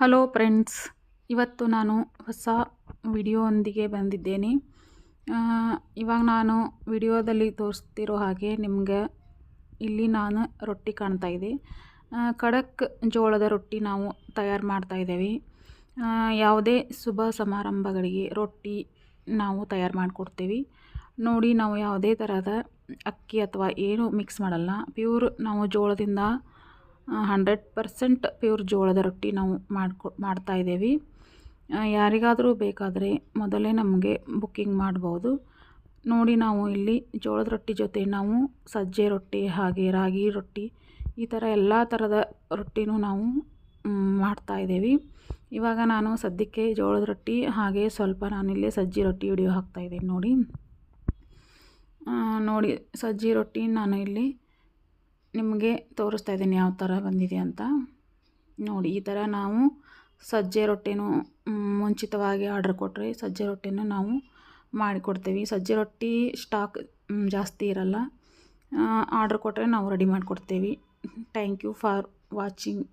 Hello friends, ಇವತ್ತು ನಾನು ಹೊಸ ವಿಡಿಯೋದೊಂದಿಗೆ ಬಂದಿದ್ದೇನೆ. ಇವಾಗ ನಾನು ವಿಡಿಯೋದಲ್ಲಿ ತೋರಿಸ್ತಿರೋ ಹಾಗೆ ನಿಮಗೆ ಇಲ್ಲಿ ನಾನು ರೊಟ್ಟಿ ಕಾಣ್ತಾ ಇದೆ. ಖಡಕ್ ಜೋಳದ ರೊಟ್ಟಿ ನಾವು ತಯಾರು ಮಾಡ್ತಾ ಇದ್ದೇವೆ. ಯಾವುದೇ ಶುಭ ಸಮಾರಂಭಗಳಿಗೆ ರೊಟ್ಟಿ ನಾವು ತಯಾರು ಮಾಡಿಕೊಡ್ತೀವಿ. ನೋಡಿ, ನಾವು ಯಾವುದೇ ಥರದ ಅಕ್ಕಿ ಅಥವಾ ಏನು ಮಿಕ್ಸ್ ಮಾಡಲ್ಲ. ಪ್ಯೂರ್ ನಾವು ಜೋಳದಿಂದ 100% ಪ್ಯೂರ್ ಜೋಳದ ರೊಟ್ಟಿ ನಾವು ಮಾಡ್ತಾ ಇದ್ದೇವೆ. ಯಾರಿಗಾದರೂ ಬೇಕಾದರೆ ಮೊದಲೇ ನಮಗೆ ಬುಕ್ಕಿಂಗ್ ಮಾಡ್ಬೋದು. ನೋಡಿ, ನಾವು ಇಲ್ಲಿ ಜೋಳದ ರೊಟ್ಟಿ ಜೊತೆ ನಾವು ಸಜ್ಜೆ ರೊಟ್ಟಿ ಹಾಗೆ ರಾಗಿ ರೊಟ್ಟಿ ಈ ಥರ ಎಲ್ಲ ಥರದ ರೊಟ್ಟಿನೂ ನಾವು ಮಾಡ್ತಾ ಇದ್ದೇವೆ. ಇವಾಗ ನಾನು ಸದ್ಯಕ್ಕೆ ಜೋಳದ ರೊಟ್ಟಿ ಹಾಗೆ ಸ್ವಲ್ಪ ನಾನಿಲ್ಲಿ ಸಜ್ಜೆ ರೊಟ್ಟಿ ವಿಡಿಯೋ ಹಾಕ್ತಾಯಿದ್ದೀನಿ. ನೋಡಿ ಸಜ್ಜೆ ರೊಟ್ಟಿ ನಾನು ಇಲ್ಲಿ ನಿಮಗೆ ತೋರಿಸ್ತಾ ಇದ್ದೀನಿ ಯಾವ ಥರ ಬಂದಿದೆ ಅಂತ. ನೋಡಿ, ಈ ಥರ ನಾವು ಸಜ್ಜೆ ರೊಟ್ಟಿನೂ ಮುಂಚಿತವಾಗಿ ಆರ್ಡ್ರ್ ಕೊಟ್ಟರೆ ಸಜ್ಜೆ ರೊಟ್ಟಿನೂ ನಾವು ಮಾಡಿಕೊಡ್ತೀವಿ. ಸಜ್ಜೆ ರೊಟ್ಟಿ ಸ್ಟಾಕ್ ಜಾಸ್ತಿ ಇರಲ್ಲ. ಆರ್ಡ್ರ್ ಕೊಟ್ಟರೆ ನಾವು ರೆಡಿ ಮಾಡಿಕೊಡ್ತೀವಿ. Thank you for watching.